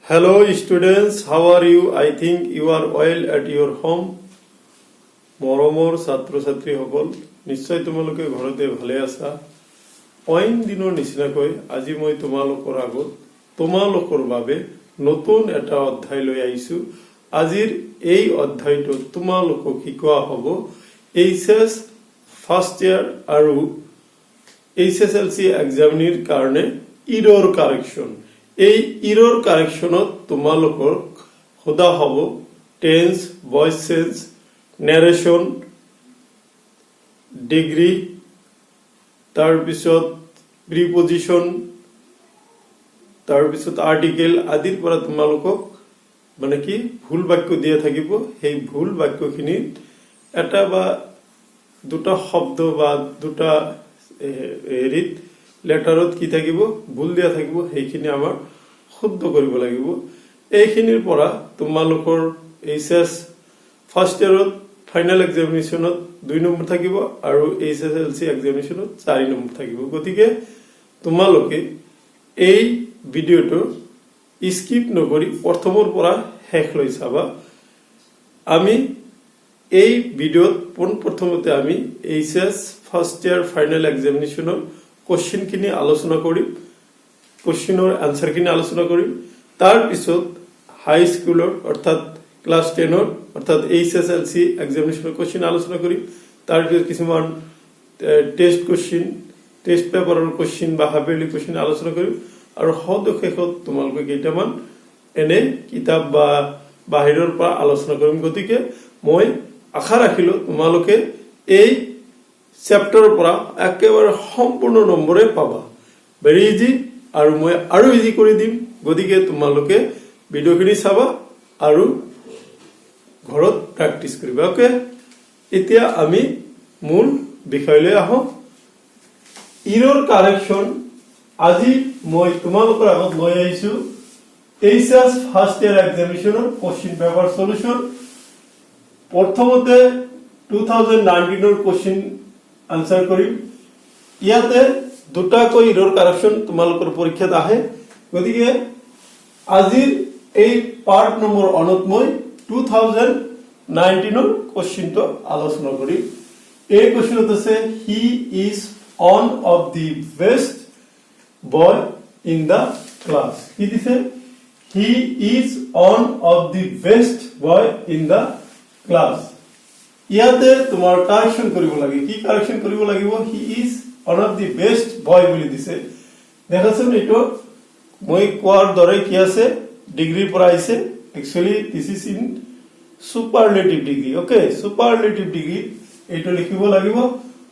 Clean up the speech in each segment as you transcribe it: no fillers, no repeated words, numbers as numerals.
Hello students, how are you? I think you are well at your home. মৰমৰ ছাত্ৰ ছাত্ৰীসকল নিশ্চয় তোমালোকে ঘৰতে ভালে আছা। অইন দিনৰ নিচিনাকৈ আজি মই তোমালোকৰ আগত তোমালোকৰ বাবে নতুন এটা অধ্যায় লৈ আহিছো। আজিৰ এই অধ্যায়টোত তোমালোকক শিকোৱা হ'ব এইচএছ ফাৰ্ষ্ট ইয়াৰ আৰু এইচএছএলসি এক্সামিনৰ কাৰণে ইৰৰ কাৰেকশ্যন। এই ইৰৰ কাৰেকশ্যনত তোমালোকক সোধা হ'ব tense, voice change, narration, degree, তাৰপিছত প্ৰিপজিশ্যন, তাৰপিছত আৰ্টিকেল আদিৰ পৰা তোমালোকক মানে কি ভুল বাক্য দিয়া থাকিব। সেই ভুল বাক্যখিনিত এটা বা দুটা শব্দ বা দুটা হেৰিত লেটাৰত কি থাকিব ভুল দিয়া থাকিব, সেইখিনি আমাৰ শুদ্ধ কৰিব লাগিব। এইখিনিৰ পৰা তোমালোকৰ এইচএছ ফাৰ্ষ্ট ইয়াৰত ফাইনেল এক্সামিনেশ্যনত 2 নম্বৰ থাকিব আৰু এইচএছএলসি এক্সামিনেশ্যনত 4 নম্বৰ থাকিব। গতিকে তোমালোকে এই ভিডিঅ'টো স্কিপ নকৰি প্ৰথমৰ পৰা শেষলৈ চাবা। আমি এই ভিডিঅ'ত পোনপ্ৰথমতে আমি এইচএছ ফাৰ্ষ্ট ইয়াৰ ফাইনেল এক্সামিনেশ্যনৰ কোশ্চিনখিনি আলোচনা কৰিম, কোশ্চিনৰ আনসাৰখিনি আলোচনা কৰিম। তাৰপিছত হাই স্কুলৰ অৰ্থাৎ ক্লাছ 10ৰ অৰ্থাৎ এইচএছএলসি এক্সামিনেশ্যনৰ কোশ্চিন আলোচনা কৰিম। তাৰপিছত কিছুমান টেষ্ট কোশ্চিন, টেষ্ট পেপাৰৰ কোশ্চিন বা হাফ ইয়াৰলি কোশ্চিন আলোচনা কৰিম আৰু শেষত তোমালোকে কেইটামান এনে কিতাপ বা বাহিৰৰ পৰা আলোচনা কৰিম। গতিকে মই আশা ৰাখিলো তোমালোকে এই চেপ্টাৰৰ পৰা একেবাৰে সম্পূৰ্ণ নম্বৰে পাবা। ভেৰি ইজি, আৰু মই আৰু ইজি কৰি দিম। গতিকে তোমালোকে ভিডিঅ'খিনি চাবা আৰু ঘৰত প্ৰেক্টিচ কৰিবা। ওকে, এতিয়া আমি মূল বিষয়লৈ আহোঁ। ইৰৰ কাৰেকশ্যন আজি মই তোমালোকৰ আগত লৈ আহিছো এইচএছ ফাৰ্ষ্ট ইয়াৰ এক্সামিনেশ্যনৰ কোশ্চিন পেপাৰ সলিউশন। প্ৰথমতে 2019ৰ কোশ্চিন আনসাৰ কৰিম। ইয়াতে দুটাকৈ ইৰৰ কাৰেকশ্যন তোমালোকৰ পৰীক্ষাত আহে। গতিকে আজিৰ এই পাৰ্ট নম্বৰ 1ত মই 2019ৰ কোশ্চিনটো আলোচনা কৰিম। এই কোশ্চিনত আছে he is on of the best boy in the class. কি দিছে? He is on of the best boy in the class. ইয়াতে তোমাৰ কাৰেকশ্যন কৰিব লাগে। কি কাৰেকশ্যন কৰিব লাগিব? He is one of the best boy বুলি দিছে। দেখাচোন এইটো মই কোৱাৰ দৰে কি আছে, ডিগ্ৰীৰ পৰা আহিছে। Actually this is in superlative degree. Okay, superlative degree এইটো লিখিব লাগিব।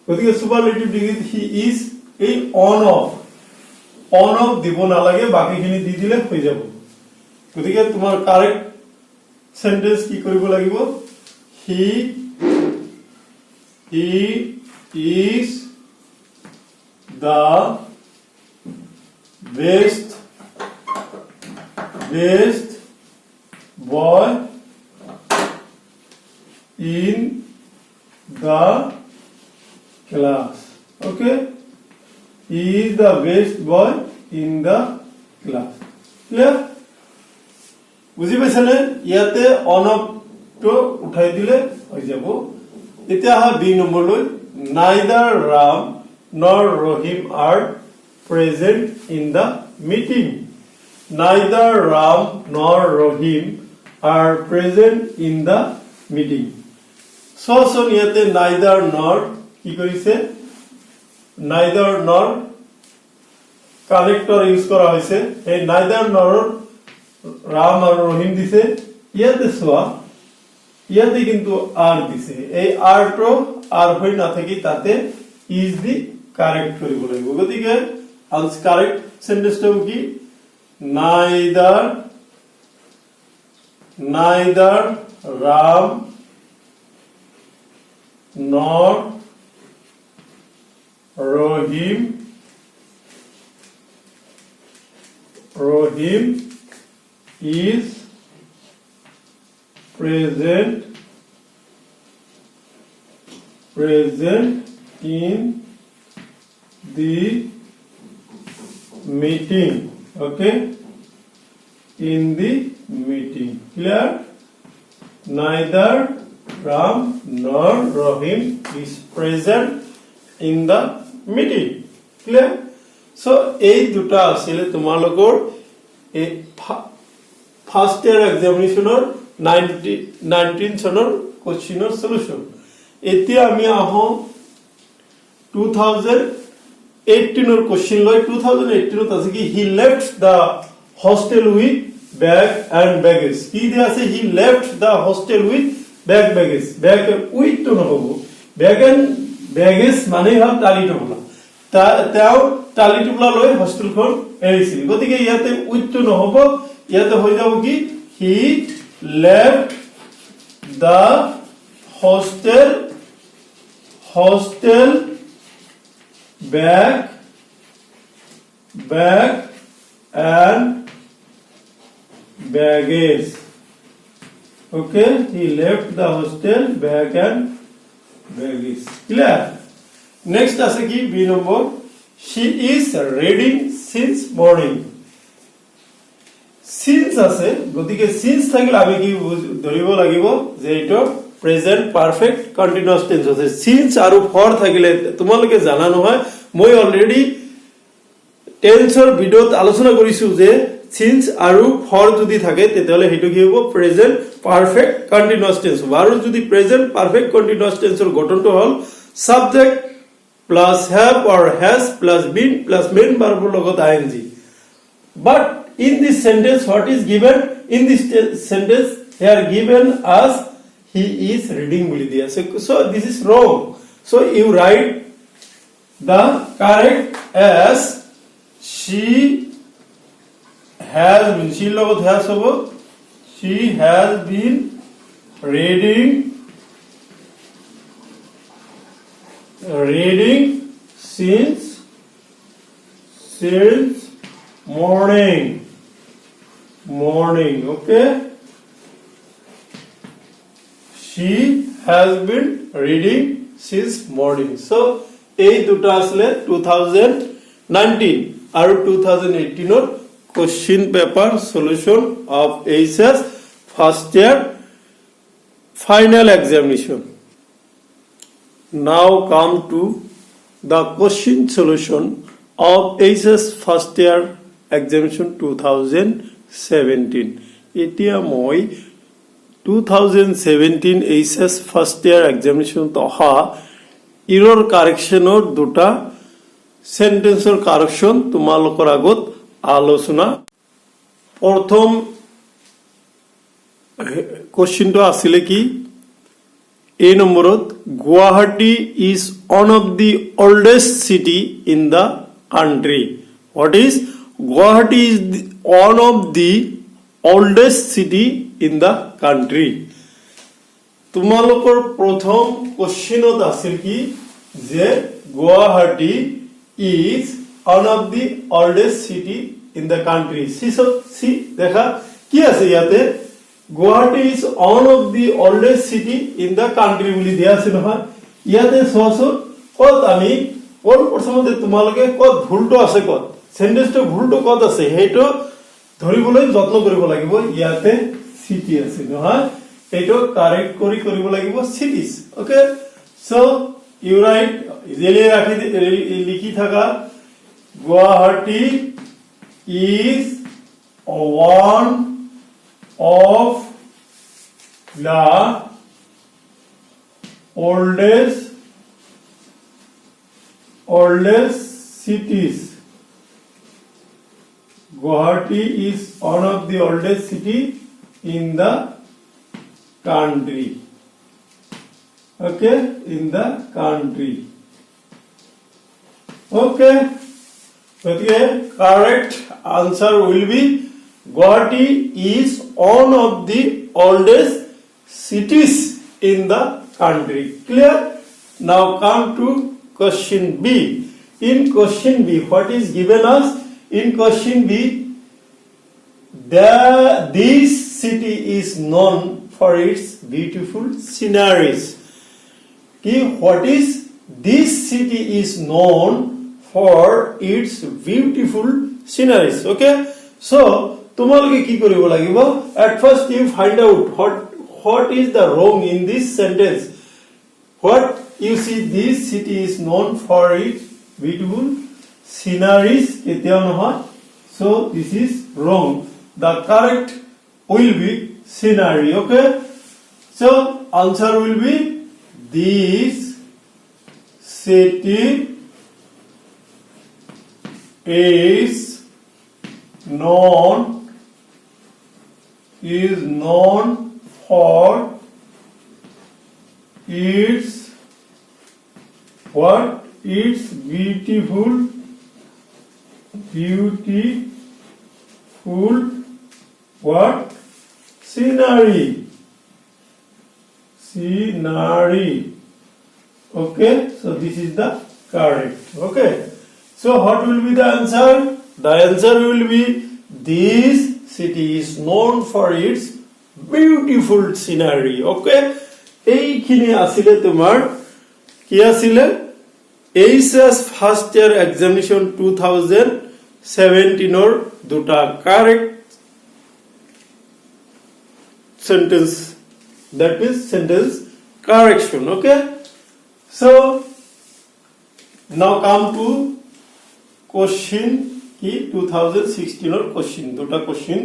গতিকে সুপাৰলেটিভ ডিগ্ৰীত হি ইজ এই অন অফ দিব নালাগে, বাকীখিনি দি দিলে হৈ যাব। গতিকে তোমাৰ কাৰেক্ট সেন্টেন্স কি কৰিব লাগিব? হি is the best boy in the class. Okay, he is the best boy in the class. Clear? বুজি পাইছানে? ইয়াতে অন অফ টো উঠাই দিলে হৈ যাব। এতিয়া আহা B নম্বৰলৈ। Neither Ram nor Rahim are present in the meeting. Neither Ram nor Rahim are present in the meeting. চোন ইয়াতে নাইদাৰ নৰ কি কৰিছে? নাইদাৰ নৰ কানেক্টৰ ইউজ কৰা হৈছে। এই নাইদাৰ নৰৰ ৰাম আৰু ৰহিম দিছে। ইয়াতে চোৱা, ইয়াতে কিন্তু আর দিছে। এই আরটো আর হৈ নাথাকি তাতে ইজ দি কারেক্ট কৰিব লাগিব। গতিকে কারেক্ট সেন্টেন্সটো কি? নাইদার রাম নর রহিম is present in the meeting. Okay, in the meeting. Clear? Neither Ram nor Rahim is present in the meeting. Clear? So এই দুটা আছিল তোমালোকৰ এই ফার্স্ট ইয়ার এক্সামিনেশনৰ 19 চনৰ কোশ্চিনৰ সলিউশন। এতিয়া আমি আহো 2018 কোশ্চিন লৈ। 2018 আছে কি he left the hostel with bag and baggage. কি দিয়া আছে he left the hostel with bag baggage. Bag with তো নহব, ব্যাগ এন্ড ব্যাগেজ মানে হল টালি টোপলা। তেওঁ টালি টোপলা লৈ হোস্টেলখন এৰিছিল, গতিকে ইয়াতে উইথ তো নহব, ইয়াতে হৈ যাব কি he left the hostel bag and baggage. Okay, he left the hostel, bag and baggage. Clear? Next আছে কি B number, she is reading since morning. Since আছে, গতিকে since থাকিলে আমি কি ধৰিব লাগিব যে এইটো প্রেজেন্ট পারফেক্ট কন্টিনিউয়াস টেন্স আছে। সিন্স আৰু ফৰ থাকিলে তোমালোকে জানা নহয়, মই অলৰেডি টেন্সৰ ভিডিওত আলোচনা কৰিছো যে সিন্স আৰু ফৰ যদি থাকে তেতিয়াহলে হেতু কি হ'ব প্রেজেন্ট পারফেক্ট কন্টিনিউয়াস টেন্স হ'ব। আৰু যদি প্রেজেন্ট পারফেক্ট কন্টিনিউয়াস টেন্সৰ গঠনটো হল subject plus have or has plus been plus main ভার্বৰ লগত ING. But in this sentence what is given? In this sentence here given as he is reading boli diya. So this is wrong. So you write the correct as she has been. She logot has hobo. She has been reading since morning. Okay. She has been reading since morning. So এই দুটা আসলে 2019 আৰু 2018 ৰ question paper solution of HS first year final examination. Now come to the question solution of HS first year examination 2017. এতিয়া মই 2017 HS first ইয়ার examination অহা error কারেকশনৰ দুটা সেন্টেন্সৰ correction তোমালোকৰ আগত আলোচনা। প্ৰথম কোশ্চিনটো আছিল কি এই নম্বৰত Guwahati is one of the oldest city in the country. What is Guwahati is one of the oldest city in the country. তোমালোকৰ প্ৰথম কোশ্চিনত আছিল কি যে Guwahati is one of the oldest city in the country. See দেখা কি আছে ইয়াতে Guwahati is one of the oldest city in the country বুলি দিয়া আছে নহয়। ইয়াতে চোৱাচোন কত আমি কোন প্ৰথমতে তোমালোকে কত ভুলটো আছে, কত সেন্টেন্সটো ভুলটো কত আছে সেইটো ধৰিবলৈ যত্ন কৰিব লাগিব। ইয়াতে city আছে নহয়, এইটো কারেক্ট কৰিব লাগিব cities. Okay, so you write easily লিখি থাকা Guwahati is one of the oldest cities. Guwahati is one of the oldest city in the country. Okay, in the country. Okay, okay, correct answer will be Guwahati is one of the oldest cities in the country. Clear? Now come to question B. In question B, what is given us? In question B, this city is known for its beautiful sceneries. What is this city is known for its beautiful sceneries? Okay, so তোমালোকে কি কৰিব লাগিব at first you find out what is the wrong in this sentence. What you see, this city is known for its beautiful sceneries, কেতিয়াও নহয়, so this is wrong. The correct will be scenery. Okay, so answer will be this city is known for its what? Its beautiful what? Scenery. Okay, so this is the correct. Okay, so what will be the answer? The answer will be this city is known for its beautiful scenery. Okay, এইখিনি আসলে তোমার কি আসলে HS first ইয়ার examination 2017 এর দুটা correct sentence, that means sentence correction. Okay, so now come to question কি 2016 এর question, দুটা কোশ্চেন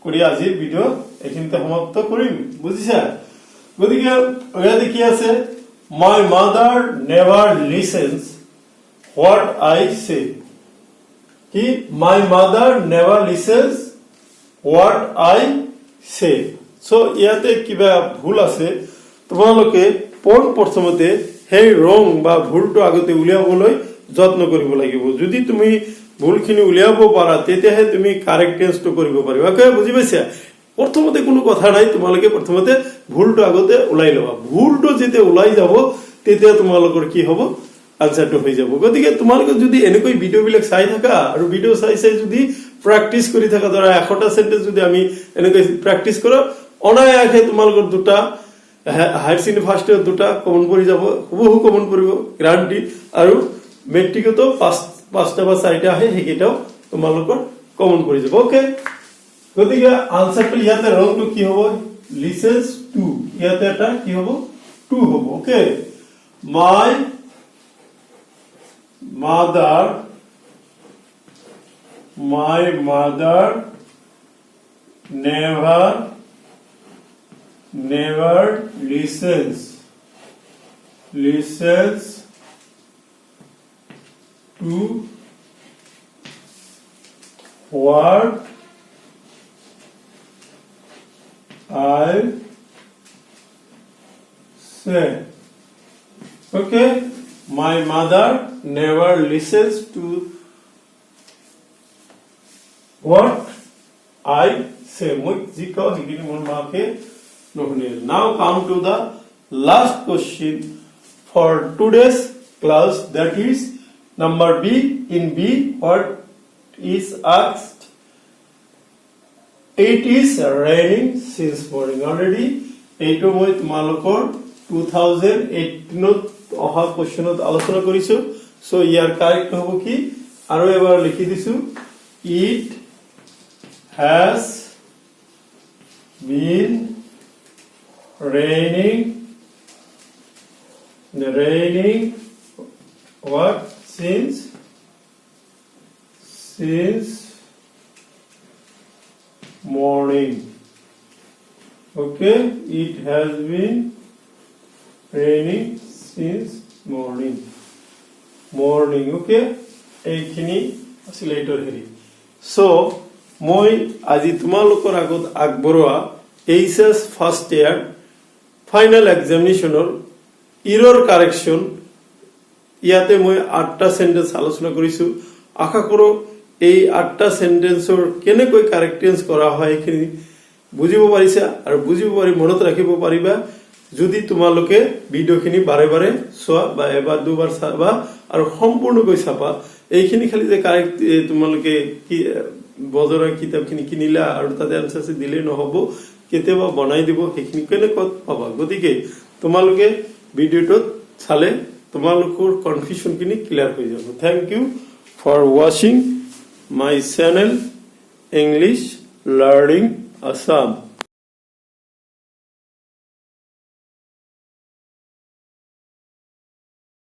কৰি আজি ভিডিও এখিনিতে সমাপ্ত কৰিম, বুজিছা? গতিকে ইয়াতে কি আছে, my mother never listens what I say. কি my mother never listens what I say. so ইয়াতে কিবা ভুল আছে, তোমালোকে পোন প্ৰথমতে সেই ৰং বা ভুলটো আগতে উলিয়াবলৈ যত্ন কৰিব লাগিব। যদি তুমি ভুলখিনি উলিয়াব পাৰা তেতিয়াহে তুমি কারেক্ট টেন্সটো কৰিব পাৰিবা। ওকে, বুজি পাইছা? প্ৰথমতে কোনো কথা নাই, তোমালোকে প্ৰথমতে ভুলটো আগতে ওলাই লবা। ভুলটো যেতিয়া ওলাই যাব তেতিয়া তোমালোকৰ কি হ'ব, আনসাৰটো হৈ যাব। গতিকে তোমালোকে যদি এনেকৈ ভিডিওবিলাক চাই থাকা আৰু ভিডিও চাই চাই যদি প্ৰেক্টিস কৰি থাকা, ধৰা 100টা সেন্টেন্স যদি আমি এনেকৈ প্ৰেক্টিস কৰোঁ, অনায়াসে তোমালোকৰ দুটা হায়াৰ সেকেন্ডাৰী ফার্স্ট ইয়ার দুটা কমন পৰি যাব, হুবহু কমন পৰিব গ্যাৰান্টি। আৰু মেট্ৰিকতো পাঁচটা বা চাৰিটা আহে, সেইকেইটাও তোমালোকৰ কমন পৰি যাব। ওকে, গতিকে আনসারটো ইয়াতে ৰংটো কি হ'ব, লিসেন্স টু, ইয়াতে এটা কি হ'ব, টু হ'ব। Okay, my mother never listens to what I say. Okay, my mother never listens to what I say. Now come to the last question for today's class, that is number B. In B, what is asked? It is raining since morning. Already এইটো মই তোমালোকৰ 2018 অহা কোশ্চেনত আলোচনা কৰিছো। So ইয়াৰ correct হ'ব কি, আৰু এবাৰ লিখি দিছো, it has been raining what since morning. Okay, it has been raining since morning. Okay, এইখিনি আছিল এইটোৰ হেৰি। সো মই আজি তোমালোকৰ আগত আগবঢ়োৱা এইচএস ফার্স্ট ইয়ার ফাইনাল এক্সামিনেশনৰ ইৰৰ কারেকশন, ইয়াতে মই 8টা সেন্টেন্স আলোচনা কৰিছো। আশা কৰো এই 8টা সেন্টেন্সৰ কেনেকৈ কারেক্টেন্স কৰা হয় এইখিনি বুজিব পাৰিছা, আৰু বুজিব পাৰি মনত ৰাখিব পাৰিবা যদি তোমালোকে ভিডিওখিনি বাৰে বাৰে চোৱা বা এবাৰ দুবাৰ চাবা আৰু সম্পূৰ্ণকৈ চাবা। এইখিনি খালি যে কারেক্ট তোমালোকে কি বজাৰৰ কিতাপখিনি কিনিলা আৰু তাতে আনসাৰ দিলে নহব, কেতিয়াবা বনাই দিব, সেইখিনি কেনেকৈ পাবা। গতিকে তোমালোকে ভিডিওটোত চালে তোমালোকৰ কনফিউজনখিনি ক্লিয়াৰ হৈ যাব। Thank you for watching my channel English learning Assam.